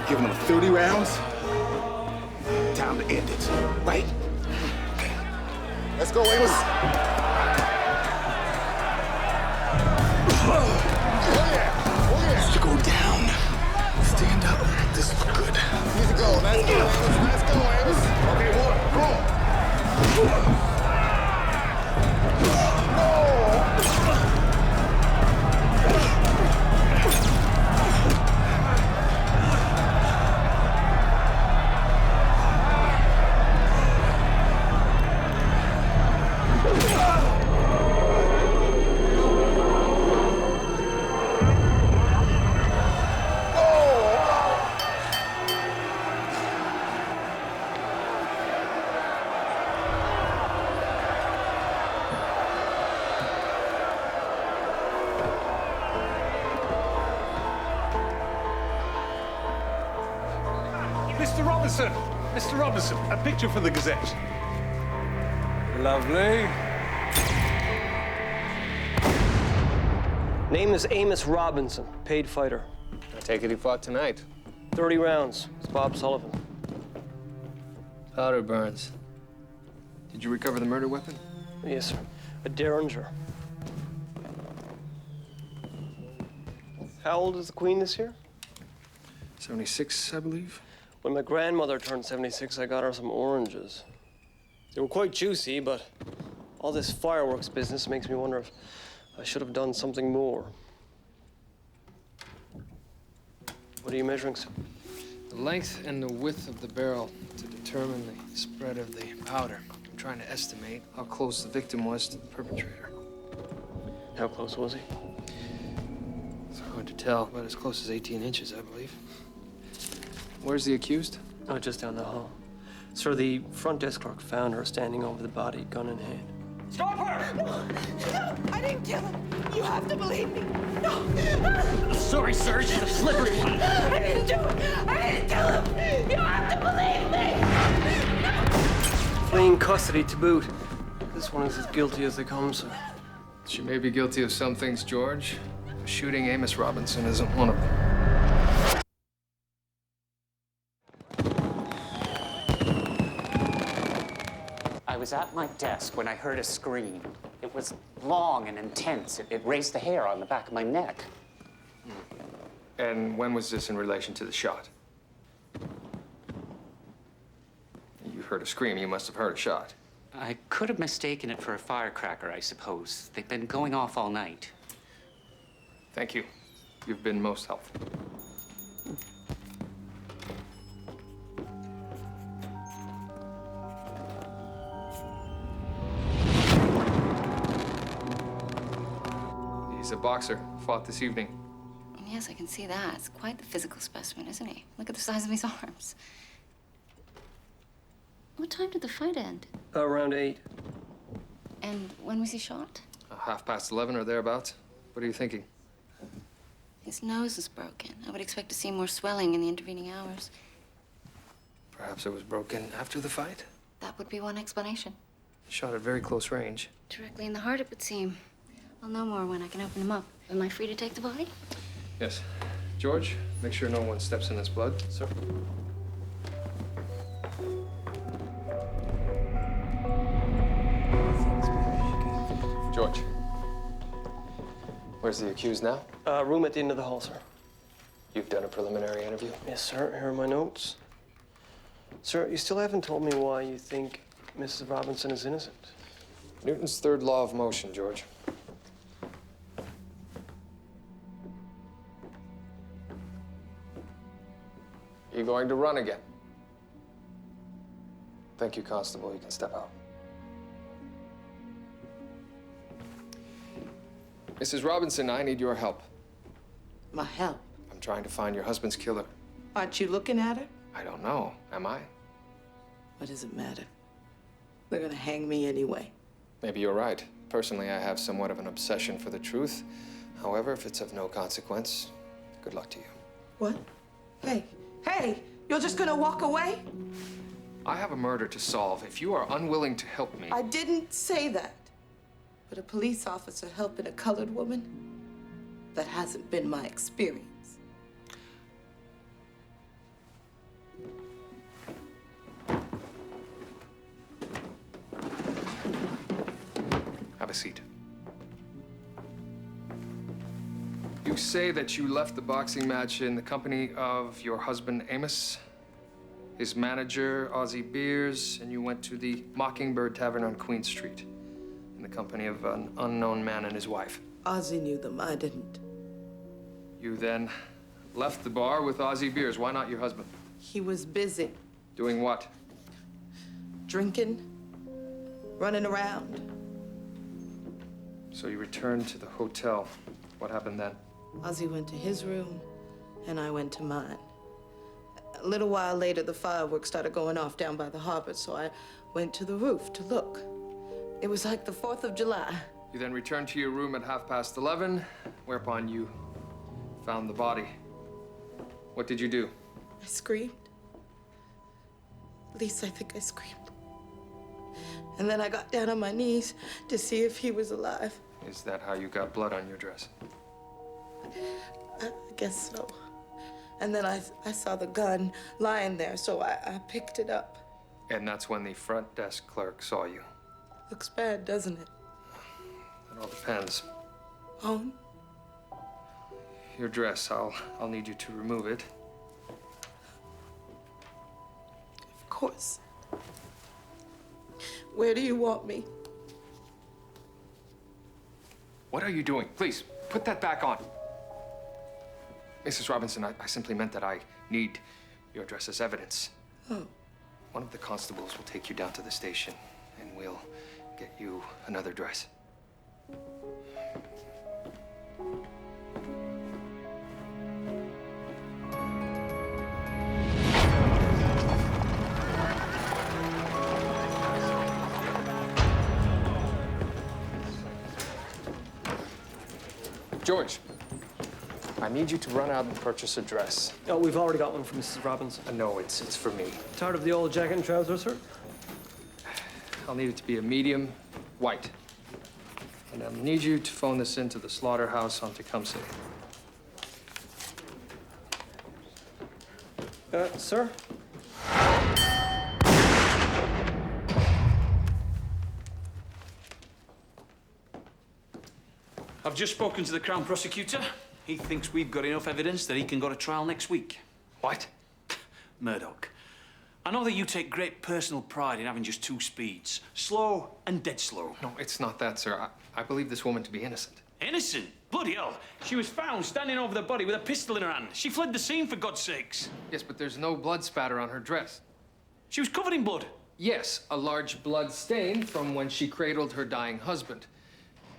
Giving them 30 rounds. Time to end it, right? Okay. Let's go, Amos. Oh yeah, oh yeah. You go down. Stand up. This is good. Easy go. Let's go, Amos. Let's go, Amos. Okay, one, go. Mr. Robinson! Mr. Robinson, a picture for the Gazette. Lovely. Name is Amos Robinson, paid fighter. I take it he fought tonight. 30 rounds. It's Bob Sullivan. Powder burns. Did you recover the murder weapon? Yes, sir. A Derringer. How old is the Queen this year? 76, I believe. When my grandmother turned 76, I got her some oranges. They were quite juicy, but all this fireworks business makes me wonder if I should have done something more. What are you measuring, sir? The length and the width of the barrel to determine the spread of the powder. I'm trying to estimate how close the victim was to the perpetrator. How close was he? It's hard to tell, but as close as 18 inches, I believe. Where's the accused? Oh, just down the hall. Sir, the front desk clerk found her standing over the body, gun in hand. Stop her! No, I didn't kill him. You have to believe me. No. Sorry, sir. She's a slippery one. I didn't do it. I didn't kill him. You have to believe me. No. Fleeing custody to boot. This one is as guilty as they come, sir. She may be guilty of some things, George. Shooting Amos Robinson isn't one of them. I was at my desk when I heard a scream. It was long and intense. It raised the hair on the back of my neck. And when was this in relation to the shot? You heard a scream. You must have heard a shot. I could have mistaken it for a firecracker, I suppose. They've been going off all night. Thank you. You've been most helpful. He's a boxer. Fought this evening. Yes, I can see that. It's quite the physical specimen, isn't he? Look at the size of his arms. What time did the fight end? Around 8. And when was he shot? 11:30 or thereabouts. What are you thinking? His nose is broken. I would expect to see more swelling in the intervening hours. Perhaps it was broken after the fight? That would be one explanation. Shot at very close range. Directly in the heart, it would seem. I'll know more when I can open him up. Am I free to take the body? Yes. George, make sure no one steps in this blood. Sir. George. Where's the accused now? Room at the end of the hall, sir. You've done a preliminary interview? Yes, sir. Here are my notes. Sir, you still haven't told me why you think Mrs. Robinson is innocent. Newton's third law of motion, George. You going to run again? Thank you, Constable. You can step out. Mrs. Robinson, I need your help. My help? I'm trying to find your husband's killer. Aren't you looking at her? I don't know. Am I? What does it matter? They're gonna hang me anyway. Maybe you're right. Personally, I have somewhat of an obsession for the truth. However, if it's of no consequence, good luck to you. What? Hey, hey, you're just gonna walk away? I have a murder to solve. If you are unwilling to help me... I didn't say that. But a police officer helping a colored woman, that hasn't been my experience. Have a seat. You say that you left the boxing match in the company of your husband, Amos, his manager, Ozzie Beers, and you went to the Mockingbird Tavern on Queen Street in the company of an unknown man and his wife. Ozzie knew them, I didn't. You then left the bar with Ozzie Beers. Why not your husband? He was busy. Doing what? Drinking, running around. So you returned to the hotel. What happened then? Ozzie went to his room, and I went to mine. A little while later, the fireworks started going off down by the harbor, so I went to the roof to look. It was like the 4th of July. You then returned to your room at 11:30, whereupon you found the body. What did you do? I screamed. At least I think I screamed. And then I got down on my knees to see if he was alive. Is that how you got blood on your dress? I guess so. And then I saw the gun lying there, so I picked it up. And that's when the front desk clerk saw you. Looks bad, doesn't it? It all depends. Owen? Your dress, I'll need you to remove it. Of course. Where do you want me? What are you doing? Please, put that back on. Mrs. Robinson, I simply meant that I need your dress as evidence. Oh. One of the constables will take you down to the station, and we'll get you another dress. George, I need you to run out and purchase a dress. Oh, we've already got one from Mrs. Robinson. No, it's for me. Tired of the old jacket and trousers, sir? I'll need it to be a medium white. And I'll need you to phone this into the slaughterhouse on Tecumseh. Sir? I've just spoken to the Crown Prosecutor. He thinks we've got enough evidence that he can go to trial next week. What? Murdoch, I know that you take great personal pride in having just two speeds. Slow and dead slow. No, it's not that, sir. I believe this woman to be innocent. Innocent? Bloody hell. She was found standing over the body with a pistol in her hand. She fled the scene, for God's sakes. Yes, but there's no blood spatter on her dress. She was covered in blood. Yes, a large blood stain from when she cradled her dying husband.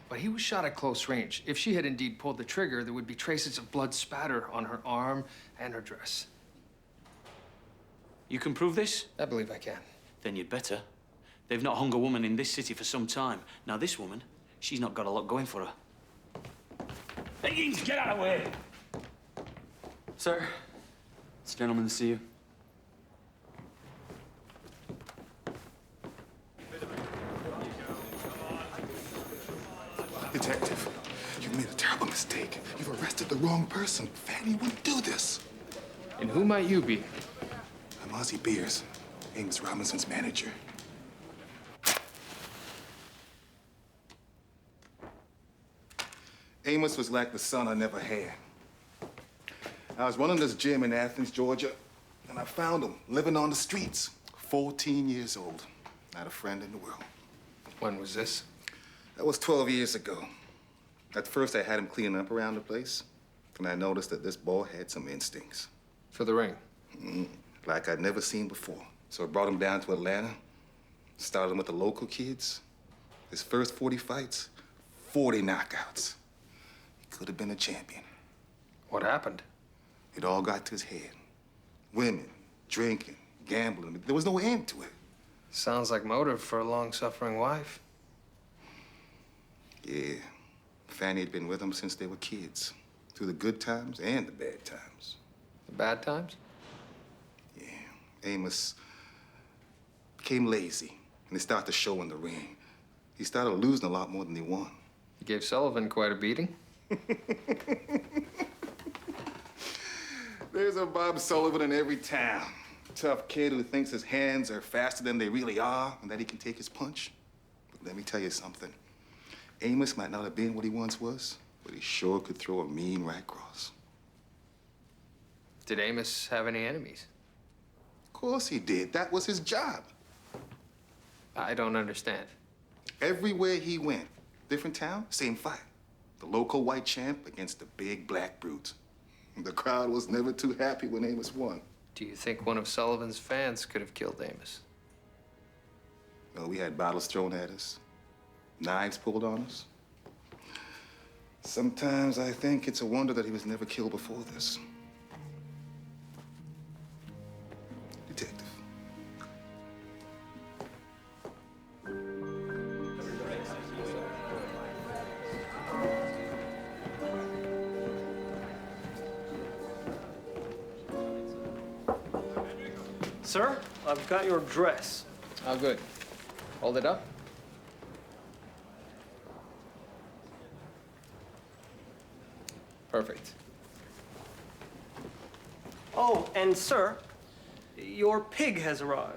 But he was shot at close range. If she had indeed pulled the trigger, there would be traces of blood spatter on her arm and her dress. You can prove this? I believe I can. Then you'd better. They've not hung a woman in this city for some time. Now, this woman, she's not got a lot going for her. Higgins, get out of the way! Sir, this gentleman to see you. Detective, you made a terrible mistake. You've arrested the wrong person. Fanny wouldn't do this. And who might you be? I'm Ozzie Beers, Amos Robinson's manager. Amos was like the son I never had. I was running this gym in Athens, Georgia, and I found him living on the streets, 14 years old. Not a friend in the world. When was this? That was 12 years ago. At first, I had him cleaning up around the place, and I noticed that this boy had some instincts. For the ring? Like I'd never seen before. So I brought him down to Atlanta, started him with the local kids. His first 40 fights, 40 knockouts. He could have been a champion. What happened? It all got to his head. Women, drinking, gambling. There was no end to it. Sounds like motive for a long-suffering wife. Fanny had been with him since they were kids, through the good times and the bad times. The bad times? Yeah, Amos became lazy, and it started to show in the ring. He started losing a lot more than he won. You gave Sullivan quite a beating. There's a Bob Sullivan in every town. Tough kid who thinks his hands are faster than they really are and that he can take his punch. But let me tell you something. Amos might not have been what he once was, but he sure could throw a mean right cross. Did Amos have any enemies? Of course he did. That was his job. I don't understand. Everywhere he went, different town, same fight. The local white champ against the big black brute. The crowd was never too happy when Amos won. Do you think one of Sullivan's fans could have killed Amos? Well, we had bottles thrown at us, knives pulled on us. Sometimes I think it's a wonder that he was never killed before this. Detective. Sir, I've got your address. Oh, good. Hold it up. Perfect. Oh, and sir, your pig has arrived.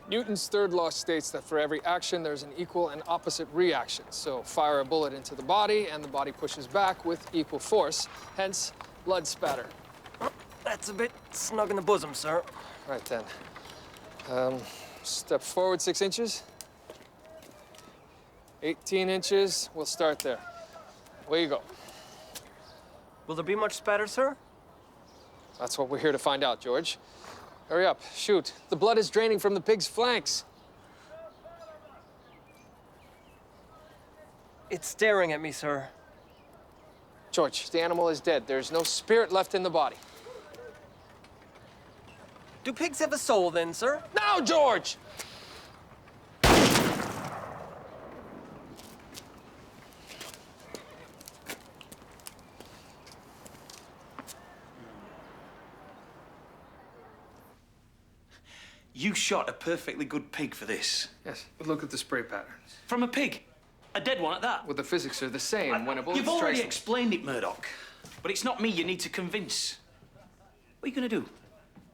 Newton's third law states that for every action, there's an equal and opposite reaction. So fire a bullet into the body, and the body pushes back with equal force, hence blood spatter. That's a bit snug in the bosom, sir. Right then. Step forward 6 inches. 18 inches, we'll start there. Away you go. Will there be much spatter, sir? That's what we're here to find out, George. Hurry up, shoot. The blood is draining from the pig's flanks. It's staring at me, sir. George, the animal is dead. There's no spirit left in the body. Do pigs have a soul then, sir? Now, George! You shot a perfectly good pig for this. Yes, but look at the spray patterns. From a pig? A dead one at that? Well, the physics are the same. When a bullet You've already strikes... explained it, Murdoch. But it's not me you need to convince. What are you going to do?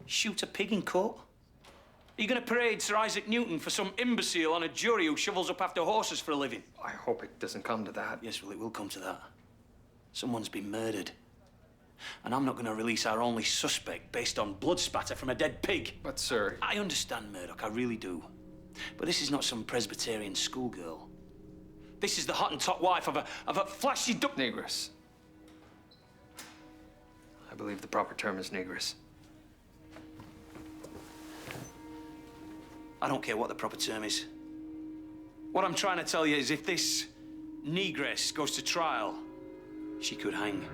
Shoot a pig in court? Are you going to parade Sir Isaac Newton for some imbecile on a jury who shovels up after horses for a living? I hope it doesn't come to that. Yes, well, it will come to that. Someone's been murdered. And I'm not going to release our only suspect based on blood spatter from a dead pig. But, sir... I understand, Murdoch, I really do. But this is not some Presbyterian schoolgirl. This is the Hottentot wife of a flashy Negress. I believe the proper term is negress. I don't care what the proper term is. What I'm trying to tell you is if this negress goes to trial, she could hang.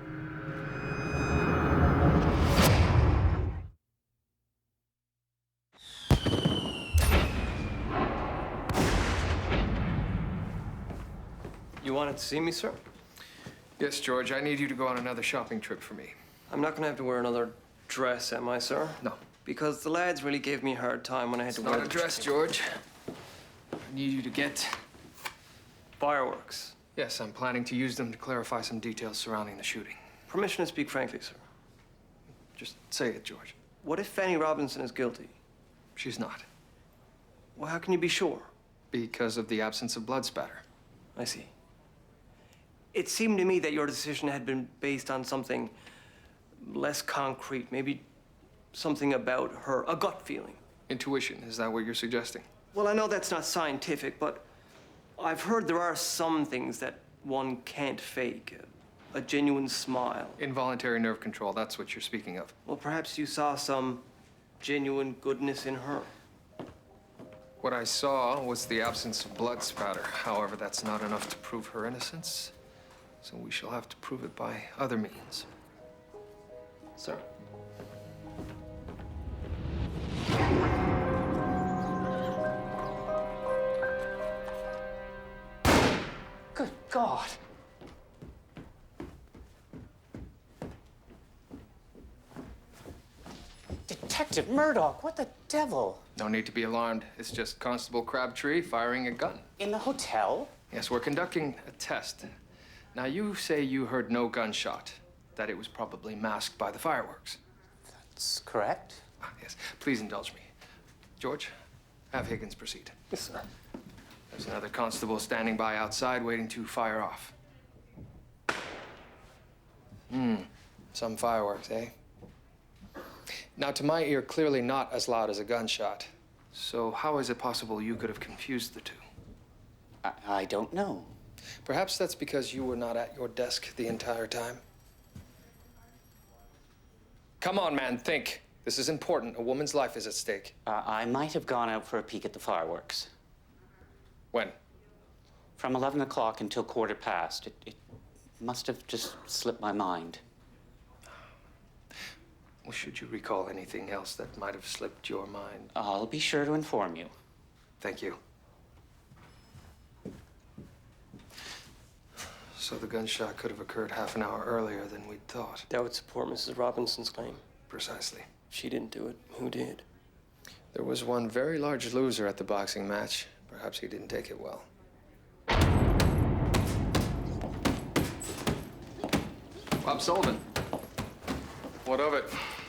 You wanted to see me, sir? Yes, George, I need you to go on another shopping trip for me. I'm not gonna have to wear another dress, am I, sir? No. Because the lads really gave me a hard time when I had to wear Not a dress, George. I need you to get... fireworks. Yes, I'm planning to use them to clarify some details surrounding the shooting. Permission to speak frankly, sir. Just say it, George. What if Fanny Robinson is guilty? She's not. Well, how can you be sure? Because of the absence of blood spatter. I see. It seemed to me that your decision had been based on something less concrete, maybe something about her, a gut feeling. Intuition, is that what you're suggesting? Well, I know that's not scientific, but I've heard there are some things that one can't fake. A genuine smile. Involuntary nerve control, that's what you're speaking of. Well, perhaps you saw some genuine goodness in her. What I saw was the absence of blood spatter. However, that's not enough to prove her innocence. So we shall have to prove it by other means. Sir. God. Detective Murdoch, what the devil? No need to be alarmed. It's just Constable Crabtree firing a gun. In the hotel? Yes, we're conducting a test. Now, you say you heard no gunshot, that it was probably masked by the fireworks. That's correct. Ah, yes, please indulge me. George, have Higgins proceed. Yes, sir. There's another constable standing by outside waiting to fire off. Some fireworks, eh? Now, to my ear, clearly not as loud as a gunshot. So how is it possible you could have confused the two? I don't know. Perhaps that's because you were not at your desk the entire time. Come on, man, think. This is important. A woman's life is at stake. I might have gone out for a peek at the fireworks. When? From 11 o'clock until 15:15. It must have just slipped my mind. Well, should you recall anything else that might have slipped your mind? I'll be sure to inform you. Thank you. So the gunshot could have occurred half an hour earlier than we'd thought. That would support Mrs. Robinson's claim. Precisely. If she didn't do it, who did? There was one very large loser at the boxing match. Perhaps he didn't take it well. Bob Sullivan. What of it?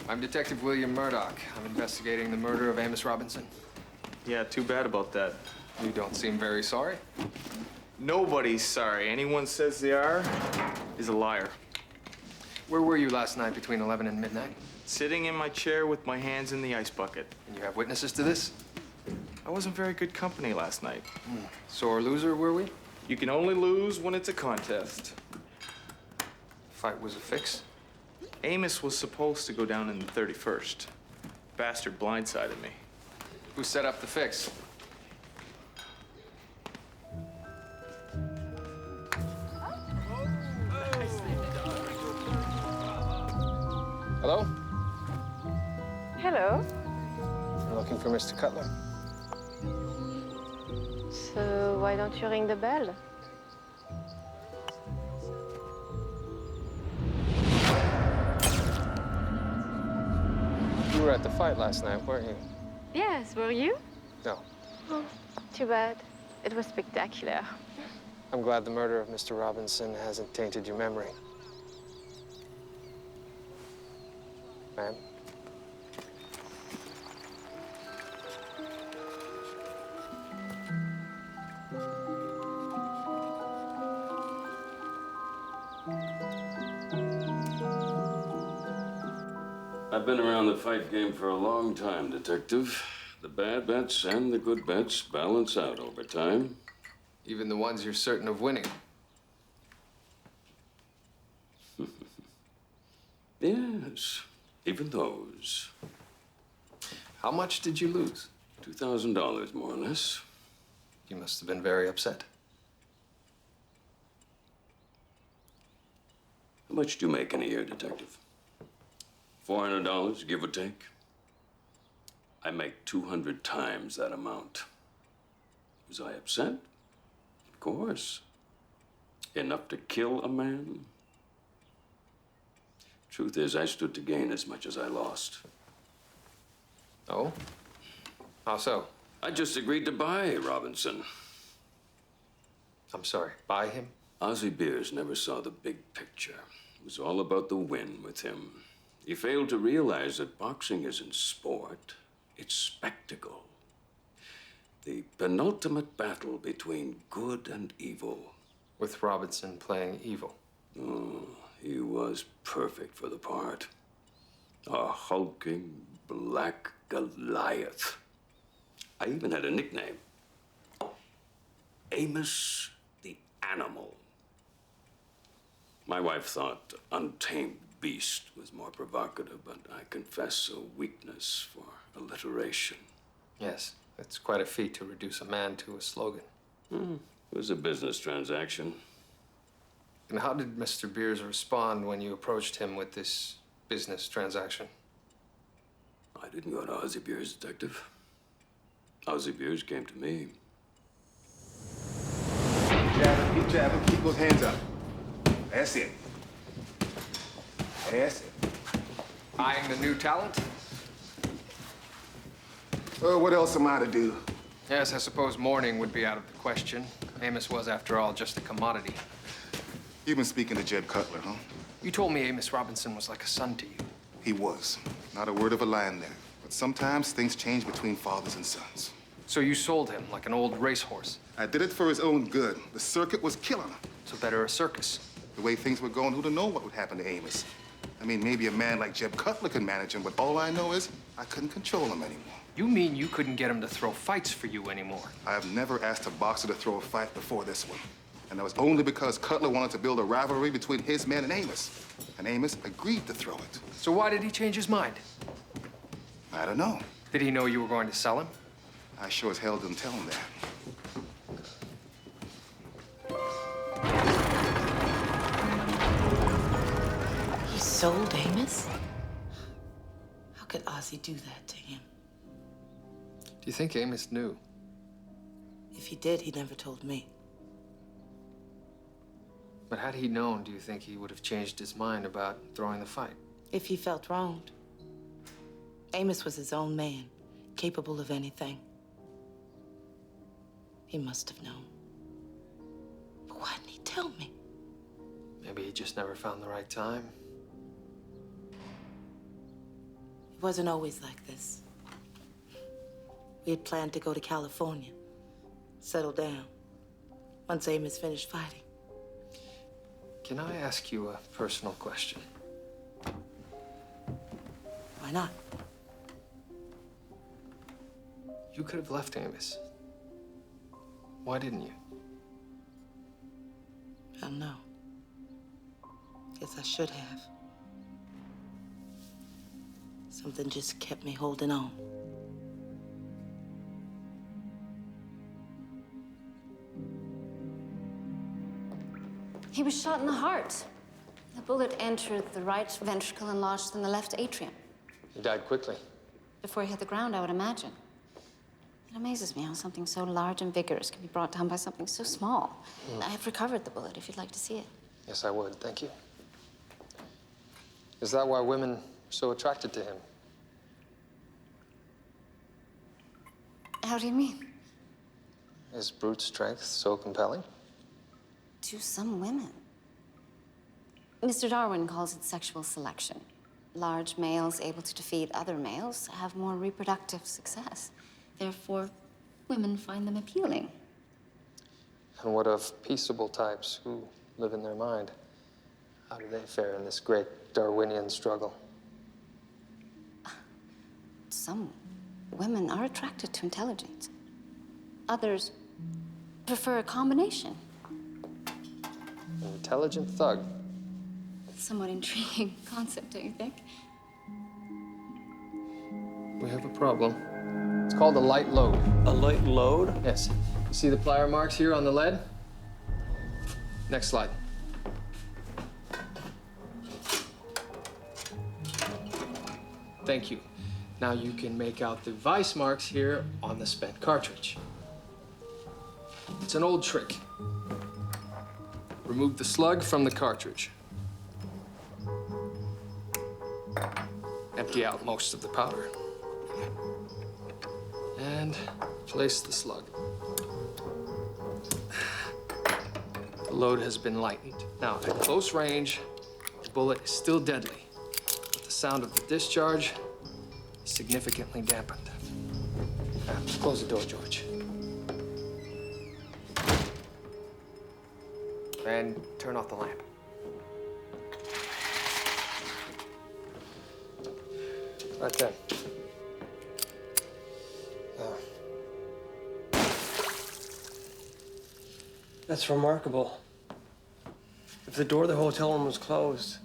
I'm Detective William Murdoch. I'm investigating the murder of Amos Robinson. Yeah, too bad about that. You don't seem very sorry. Nobody's sorry. Anyone says they are is a liar. Where were you last night between 11 and midnight? Sitting in my chair with my hands in the ice bucket. And you have witnesses to this? I wasn't very good company last night. Sore loser, were we? You can only lose when it's a contest. Fight was a fix. Amos was supposed to go down in the 31st. Bastard blindsided me. Who set up the fix? Hello? Hello. I'm looking for Mr. Cutler. So why don't you ring the bell? You were at the fight last night, weren't you? Yes, were you? No. Oh, too bad. It was spectacular. I'm glad the murder of Mr. Robinson hasn't tainted your memory. Ma'am? I've been around the fight game for a long time, Detective. The bad bets and the good bets balance out over time. Even the ones you're certain of winning. Yes, even those. How much did you lose? $2,000, more or less. You must have been very upset. How much do you make in a year, Detective? $400, give or take? I make 200 times that amount. Was I upset? Of course. Enough to kill a man? Truth is, I stood to gain as much as I lost. Oh? How so? I just agreed to buy Robinson. I'm sorry, buy him? Ozzie Beers never saw the big picture. It was all about the win with him. He failed to realize that boxing isn't sport, it's spectacle. The penultimate battle between good and evil. With Robinson playing evil. Oh, he was perfect for the part. A hulking black Goliath. I even had a nickname. Amos the Animal. My wife thought Untamed Beast was more provocative, but I confess a weakness for alliteration. Yes, it's quite a feat to reduce a man to a slogan. It was a business transaction. And how did Mr. Beers respond when you approached him with this business transaction? I didn't go to Ozzie Beers, Detective. Ozzie Beers came to me. Keep jabbing, keep Keep those hands up. That's it. That's it. Eyeing the new talent? What else am I to do? Yes, I suppose mourning would be out of the question. Amos was, after all, just a commodity. You've been speaking to Jeb Cutler, huh? You told me Amos Robinson was like a son to you. He was. Not a word of a lie in there. But sometimes things change between fathers and sons. So you sold him like an old racehorse. I did it for his own good. The circuit was killing him. So better a circus. The way things were going, who'd have known what would happen to Amos? I mean, maybe a man like Jeb Cutler could manage him, but all I know is I couldn't control him anymore. You mean you couldn't get him to throw fights for you anymore? I have never asked a boxer to throw a fight before this one. And that was only because Cutler wanted to build a rivalry between his man and Amos. And Amos agreed to throw it. So why did he change his mind? I don't know. Did he know you were going to sell him? I sure as hell didn't tell him that. He sold Amos? How could Ozzy do that to him? Do you think Amos knew? If he did, he never told me. But had he known, do you think he would have changed his mind about throwing the fight? If he felt wronged. Amos was his own man, capable of anything. He must have known. But why didn't he tell me? Maybe he just never found the right time. It wasn't always like this. We had planned to go to California, settle down, once Amos finished fighting. Can I ask you a personal question? Why not? You could have left Amos. Why didn't you? I don't know. Guess I should have. Something just kept me holding on. He was shot in the heart. The bullet entered the right ventricle and lodged in the left atrium. He died quickly. Before he hit the ground, I would imagine. It amazes me how something so large and vigorous can be brought down by something so small. I have recovered the bullet, if you'd like to see it. Yes, I would. Thank you. Is that why women are so attracted to him? How do you mean? Is brute strength so compelling? To some women. Mr. Darwin calls it sexual selection. Large males able to defeat other males have more reproductive success. Therefore, women find them appealing. And what of peaceable types who live in their mind? How do they fare in this great Darwinian struggle? Some women are attracted to intelligence. Others prefer a combination. An intelligent thug. Somewhat intriguing concept, don't you think? We have a problem. It's called a light load. A light load? Yes. You see the plier marks here on the lead? Next slide. Thank you. Now you can make out the vice marks here on the spent cartridge. It's an old trick. Remove the slug from the cartridge. Empty out most of the powder. And place the slug. The load has been lightened. Now, at close range, the bullet is still deadly, but the sound of the discharge is significantly dampened. Now, close the door, George. And turn off the lamp. Right then. That's remarkable. If the door of the hotel room was closed,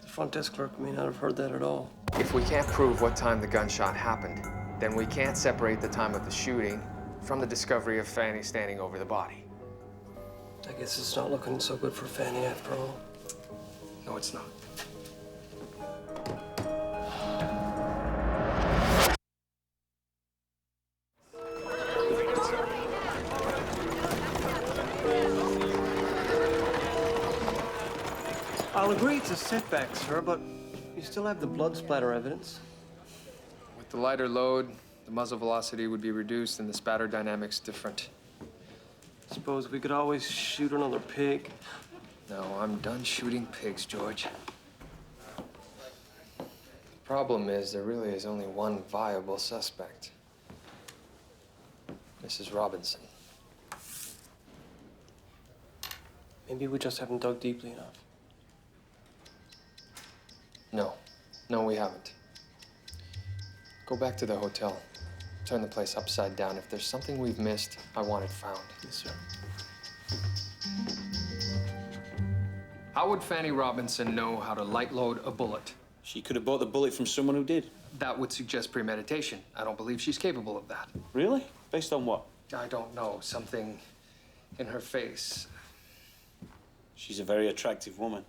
the front desk clerk may not have heard that at all. If we can't prove what time the gunshot happened, then we can't separate the time of the shooting from the discovery of Fanny standing over the body. I guess it's not looking so good for Fanny after all. No, it's not. I'll agree it's a setback, sir, but you still have the blood splatter evidence. With the lighter load, the muzzle velocity would be reduced and the spatter dynamics different. Suppose we could always shoot another pig. No, I'm done shooting pigs, George. The problem is there really is only one viable suspect. Mrs. Robinson. Maybe we just haven't dug deeply enough. No, we haven't. Go back to the hotel. Turn the place upside down. If there's something we've missed, I want it found. Yes, sir. How would Fanny Robinson know how to light load a bullet? She could have bought the bullet from someone who did. That would suggest premeditation. I don't believe she's capable of that. Really? Based on what? I don't know. Something in her face. She's a very attractive woman.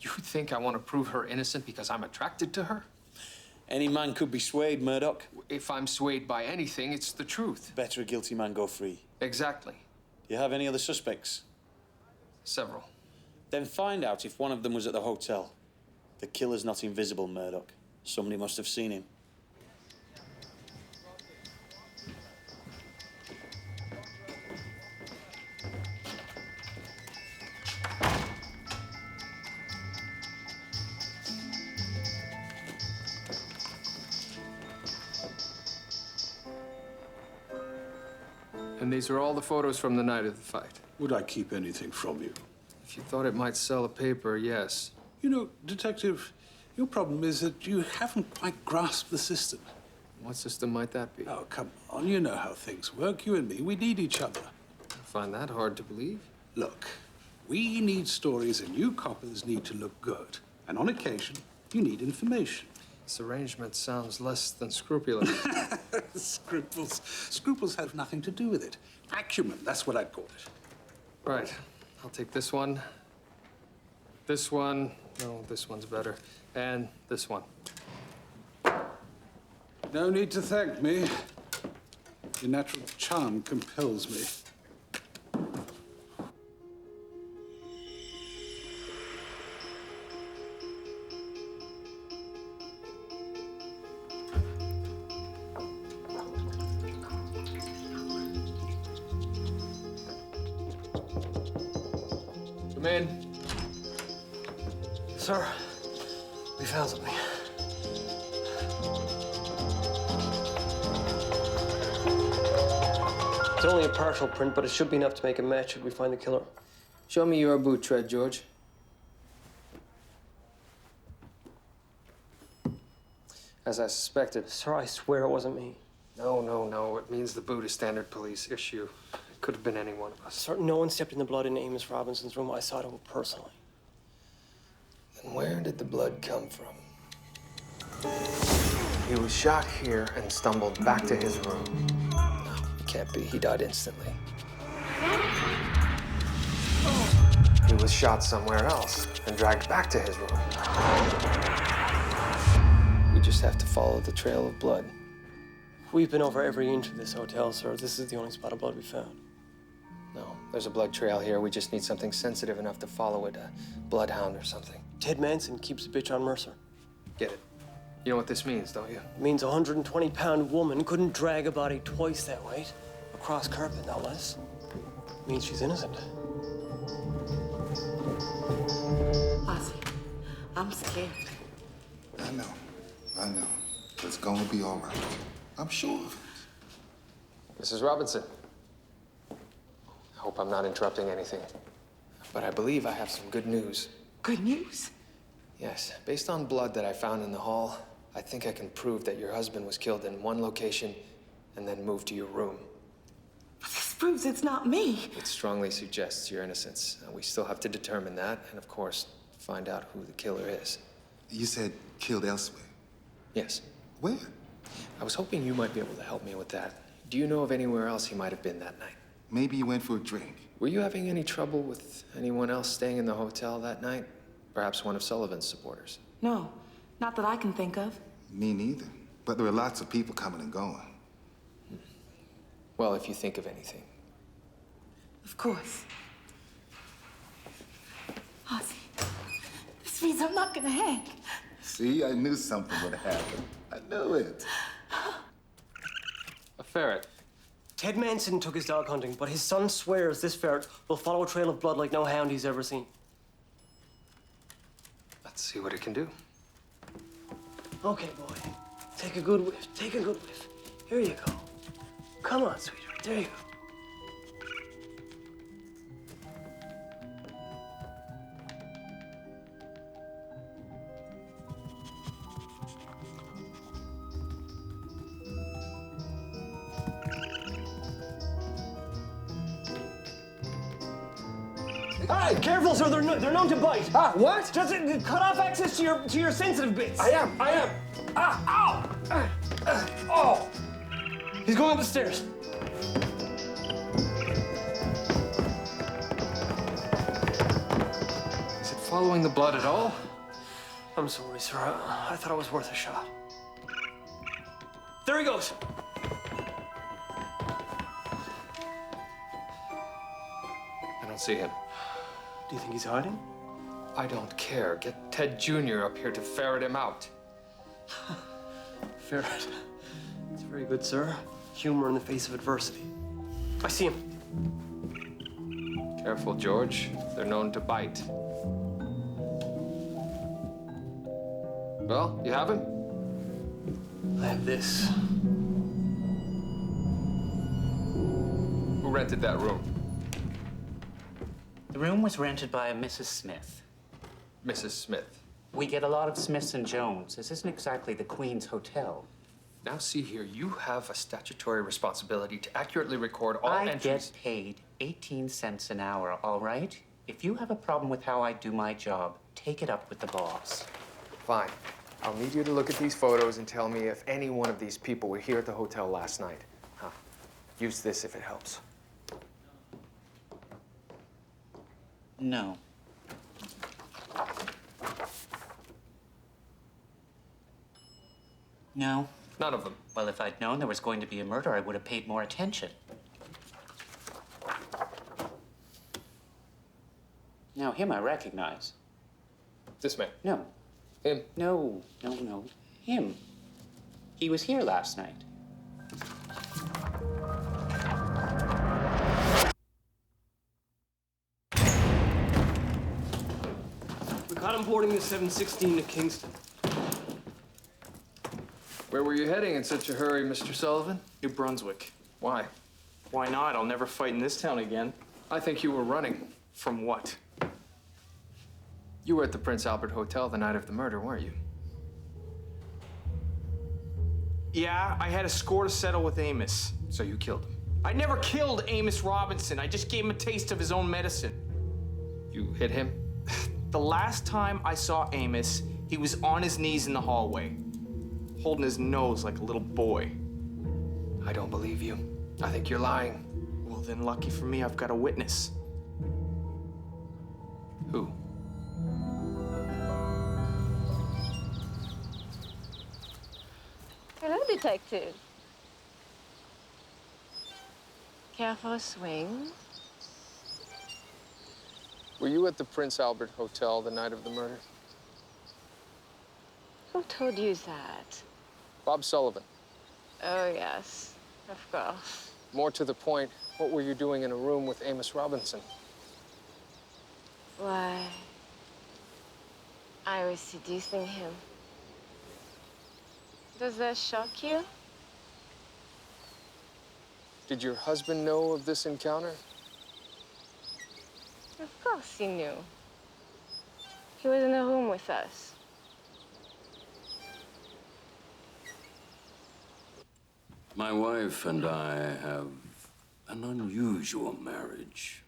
You think I want to prove her innocent because I'm attracted to her? Any man could be swayed, Murdoch. If I'm swayed by anything, it's the truth. Better a guilty man go free. Exactly. Do you have any other suspects? Several. Then find out if one of them was at the hotel. The killer's not invisible, Murdoch. Somebody must have seen him. And these are all the photos from the night of the fight. Would I keep anything from you? If you thought it might sell a paper, yes. You know, Detective, your problem is that you haven't quite grasped the system. What system might that be? Oh, come on. You know how things work. You and me, we need each other. I find that hard to believe. Look, we need stories and you coppers need to look good. And on occasion, you need information. This arrangement sounds less than scrupulous. Scruples. Scruples have nothing to do with it. Acumen, that's what I'd call it. Right. I'll take this one. This one. No, this one's better. And this one. No need to thank me. Your natural charm compels me. Come in. Sir, we found something. It's only a partial print, but it should be enough to make a match should we find the killer. Show me your boot tread, George. As I suspected. Sir, I swear it wasn't me. No. It means the boot is standard police issue. It could have been any one of us. Sir, no one stepped in the blood in Amos Robinson's room. I saw it personally. Then where did the blood come from? He was shot here and stumbled back to his room. No, it can't be. He died instantly. He was shot somewhere else and dragged back to his room. We just have to follow the trail of blood. We've been over every inch of this hotel, sir. This is the only spot of blood we found. No, there's a blood trail here. We just need something sensitive enough to follow it. A bloodhound or something. Ted Manson keeps a bitch on Mercer. Get it? You know what this means, don't you? It means a 120-pound woman couldn't drag a body twice that weight. Across carpet, no less. It means she's innocent. Ozzy, I'm scared. I know. It's gonna be all right. I'm sure of it. Mrs. Robinson. I hope I'm not interrupting anything. But I believe I have some good news. Good news? Yes. Based on blood that I found in the hall, I think I can prove that your husband was killed in one location and then moved to your room. But this proves it's not me. It strongly suggests your innocence. We still have to determine that and, of course, find out who the killer is. You said killed elsewhere. Yes. Where? I was hoping you might be able to help me with that. Do you know of anywhere else he might have been that night? Maybe you went for a drink. Were you having any trouble with anyone else staying in the hotel that night? Perhaps one of Sullivan's supporters? No, not that I can think of. Me neither. But there were lots of people coming and going. Well, if you think of anything. Of course. Ozzy, this means I'm not gonna hang. See, I knew something would happen. I knew it. A ferret. Ted Manson took his dog hunting, but his son swears this ferret will follow a trail of blood like no hound he's ever seen. Let's see what it can do. Okay, boy. Take a good whiff. Take a good whiff. Here you go. Come on, sweetheart. There you go. Hey, careful, sir. They're known to bite. Ah, what? Just cut off access to your sensitive bits. I am. Ah, ow! Oh! He's going up the stairs. Is it following the blood at all? I'm sorry, sir. I thought it was worth a shot. There he goes. I don't see him. Do you think he's hiding? I don't care. Get Ted Jr. up here to ferret him out. Ferret. It's very good, sir. Humor in the face of adversity. I see him. Careful, George. They're known to bite. Well, you have him? I have this. Who rented that room? The room was rented by a Mrs. Smith. Mrs. Smith. We get a lot of Smiths and Jones. This isn't exactly the Queen's Hotel. Now, see here, you have a statutory responsibility to accurately record all I entries. get paid 18 cents an hour, all right? If you have a problem with how I do my job, take it up with the boss. Fine. I'll need you to look at these photos and tell me if any one of these people were here at the hotel last night. Huh. Use this if it helps. No. No. None of them. Well, if I'd known there was going to be a murder, I would have paid more attention. Now, him I recognize. This man? No. Him? No. Him. He was here last night. We caught him boarding the 716 to Kingston. Where were you heading in such a hurry, Mr. Sullivan? New Brunswick. Why? Why not? I'll never fight in this town again. I think you were running. From what? You were at the Prince Albert Hotel the night of the murder, weren't you? Yeah, I had a score to settle with Amos. So you killed him? I never killed Amos Robinson. I just gave him a taste of his own medicine. You hit him? The last time I saw Amos, he was on his knees in the hallway, holding his nose like a little boy. I don't believe you. I think you're lying. Well, then lucky for me, I've got a witness. Who? Hello, detective. Care for a swing? Were you at the Prince Albert Hotel the night of the murder? Who told you that? Bob Sullivan. Oh, yes, of course. More to the point, what were you doing in a room with Amos Robinson? Why, I was seducing him. Does that shock you? Did your husband know of this encounter? Of course he knew. He was in the room with us. My wife and I have an unusual marriage.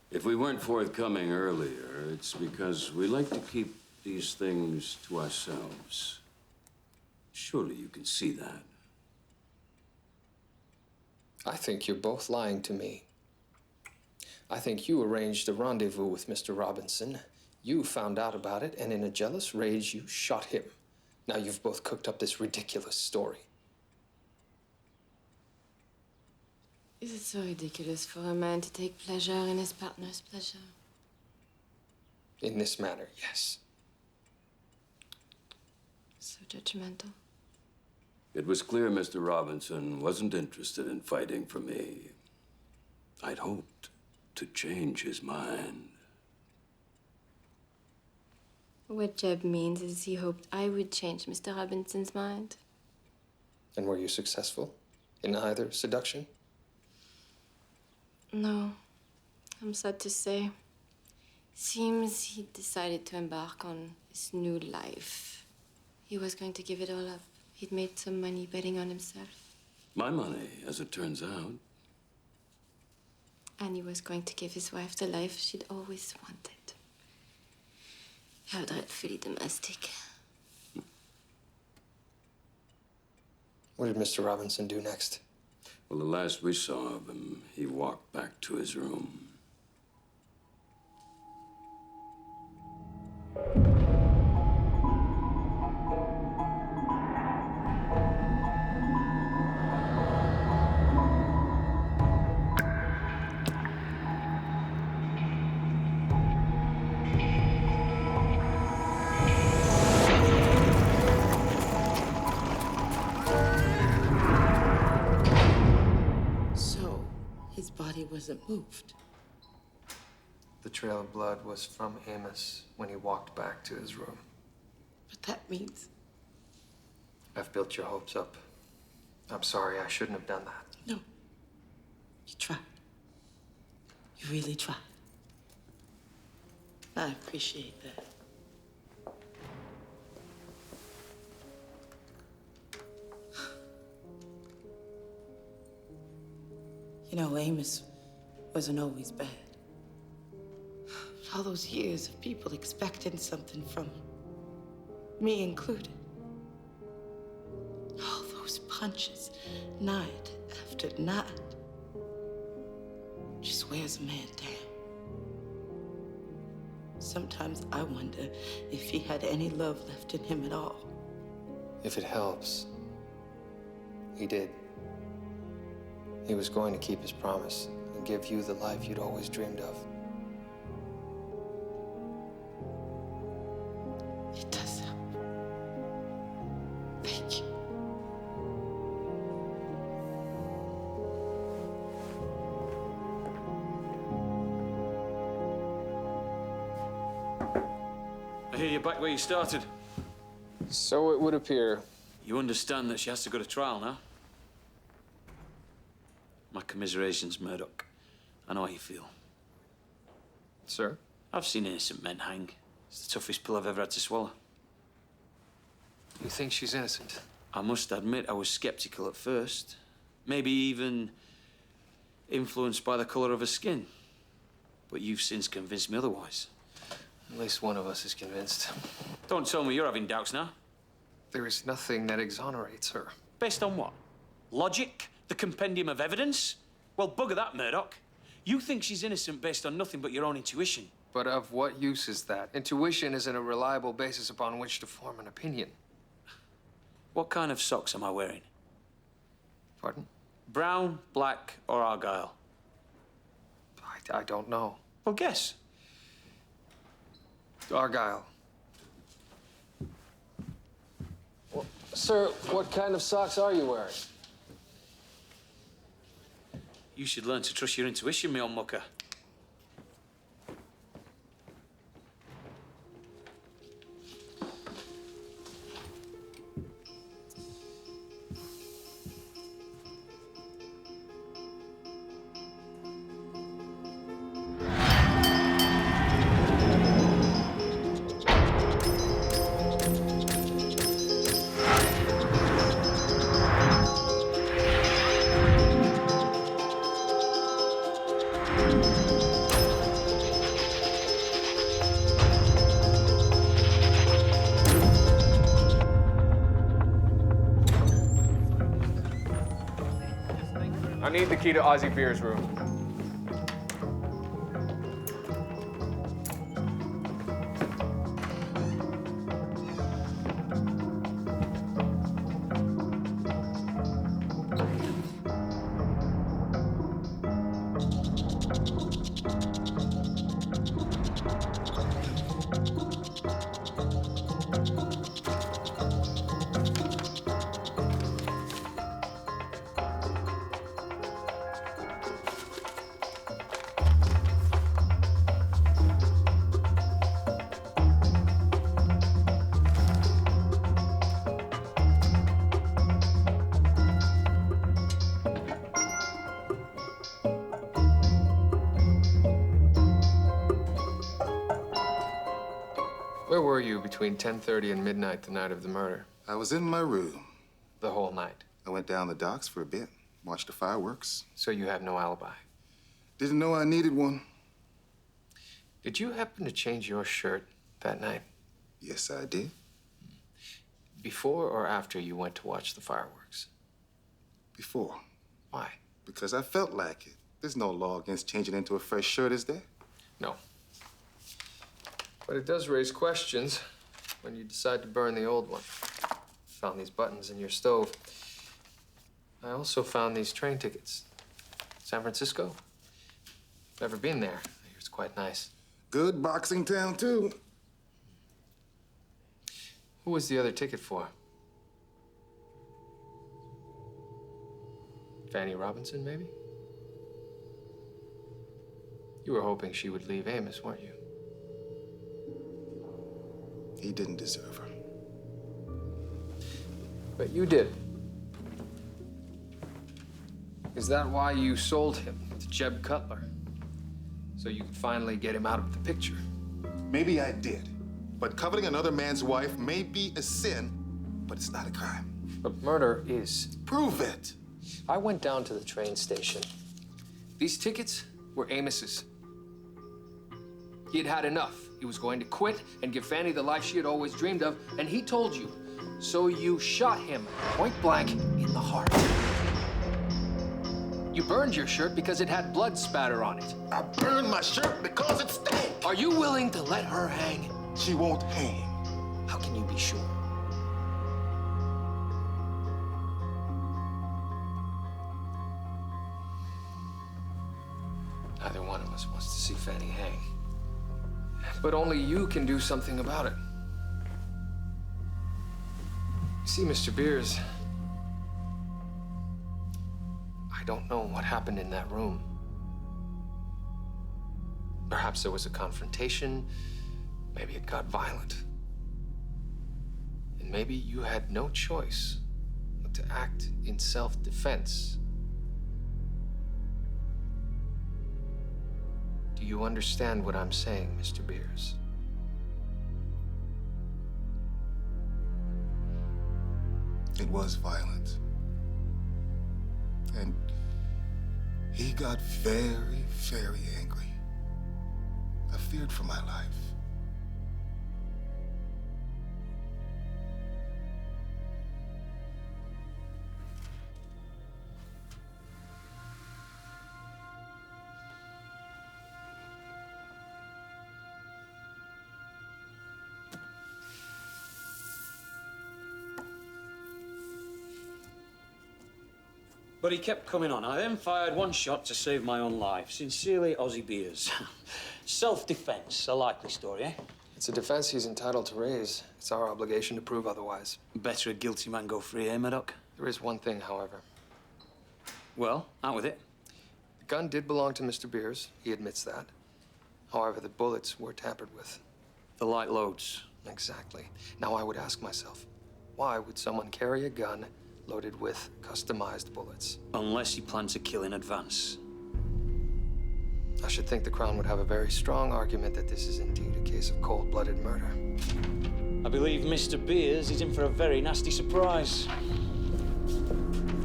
If we weren't forthcoming earlier, it's because we like to keep these things to ourselves. Surely you can see that. I think you're both lying to me. I think you arranged a rendezvous with Mr. Robinson. You found out about it, and in a jealous rage, you shot him. Now you've both cooked up this ridiculous story. Is it so ridiculous for a man to take pleasure in his partner's pleasure? In this manner, yes. So judgmental. It was clear Mr. Robinson wasn't interested in fighting for me. I'd hoped to change his mind. What Jeb means is he hoped I would change Mr. Robinson's mind. And were you successful in either seduction? No, I'm sad to say. Seems he decided to embark on his new life. He was going to give it all up. He'd made some money betting on himself. My money, as it turns out. And he was going to give his wife the life she'd always wanted. How dreadfully domestic. What did Mr. Robinson do next? Well, the last we saw of him, he walked back to his room. His body wasn't moved. The trail of blood was from Amos when he walked back to his room. But that means... I've built your hopes up. I'm sorry, I shouldn't have done that. No. You tried. You really tried. I appreciate that. You know, Amos wasn't always bad. All those years of people expecting something from him, me included. All those punches, night after night, just wears a man down. Sometimes I wonder if he had any love left in him at all. If it helps, he did. He was going to keep his promise and give you the life you'd always dreamed of. It does help. Thank you. I hear you're back where you started. So it would appear. You understand that she has to go to trial now? My commiserations, Murdoch. I know how you feel. Sir? I've seen innocent men hang. It's the toughest pill I've ever had to swallow. You think she's innocent? I must admit I was skeptical at first. Maybe even influenced by the colour of her skin. But you've since convinced me otherwise. At least one of us is convinced. Don't tell me you're having doubts now. There is nothing that exonerates her. Based on what? Logic? The compendium of evidence? Well, bugger that, Murdoch. You think she's innocent based on nothing but your own intuition. But of what use is that? Intuition isn't a reliable basis upon which to form an opinion. What kind of socks am I wearing? Pardon? Brown, black, or argyle? I don't know. Well, guess. Argyle. Well, sir, what kind of socks are you wearing? You should learn to trust your intuition, me old mucker. I need the key to Ozzie Beer's room. were you between 10:30 and midnight the night of the murder? I was in my room. The whole night? I went down the docks for a bit, watched the fireworks. So you have no alibi? Didn't know I needed one. Did you happen to change your shirt that night? Yes, I did. Before or after you went to watch the fireworks? Before. Why? Because I felt like it. There's no law against changing into a fresh shirt, is there? No. But it does raise questions when you decide to burn the old one. Found these buttons in your stove. I also found these train tickets. San Francisco? Never been there. I hear it's quite nice. Good boxing town, too. Who was the other ticket for? Fanny Robinson, maybe? You were hoping she would leave Amos, weren't you? He didn't deserve her. But you did. Is that why you sold him to Jeb Cutler? So you could finally get him out of the picture? Maybe I did. But coveting another man's wife may be a sin, but it's not a crime. But murder is. Prove it. I went down to the train station. These tickets were Amos's. He had had enough. He was going to quit and give Fanny the life she had always dreamed of, and he told you. So you shot him point blank in the heart. You burned your shirt because it had blood spatter on it. I burned my shirt because it stank. Are you willing to let her hang? She won't hang. How can you be sure? Neither one of us wants to see Fanny hang. But only you can do something about it. You see, Mr. Beers, I don't know what happened in that room. Perhaps there was a confrontation. Maybe it got violent. And maybe you had no choice but to act in self-defense. Do you understand what I'm saying, Mr. Beers? It was violent. And he got very, very angry. I feared for my life. But he kept coming on. I then fired one shot to save my own life. Sincerely, Ozzie Beers. Self-defense, a likely story, eh? It's a defense he's entitled to raise. It's our obligation to prove otherwise. Better a guilty man go free, eh, Murdoch? There is one thing, however. Well, out with it. The gun did belong to Mr. Beers. He admits that. However, the bullets were tampered with. The light loads. Exactly. Now I would ask myself, why would someone carry a gun loaded with customized bullets? Unless he planned to kill in advance. I should think the Crown would have a very strong argument that this is indeed a case of cold-blooded murder. I believe Mr. Beers is in for a very nasty surprise.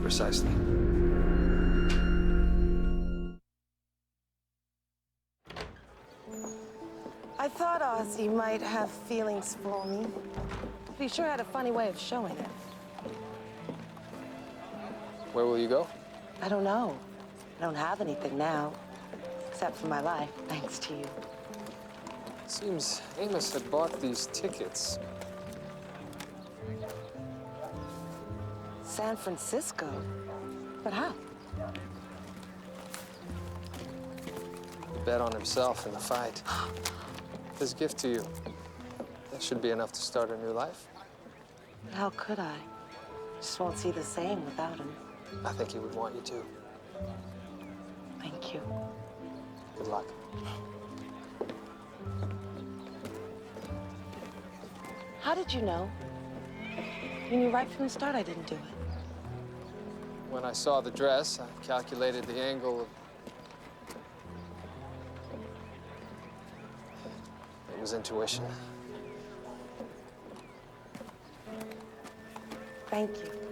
Precisely. I thought Ozzie might have feelings for me, but he sure had a funny way of showing it. Where will you go? I don't know. I don't have anything now, except for my life, thanks to you. It seems Amos had bought these tickets. San Francisco? But how? He bet on himself in the fight. His gift to you. That should be enough to start a new life. How could I? Just won't see the same without him. I think he would want you to. Thank you. Good luck. How did you know? You knew right from the start I didn't do it. When I saw the dress, I calculated the angle of... It was intuition. Thank you.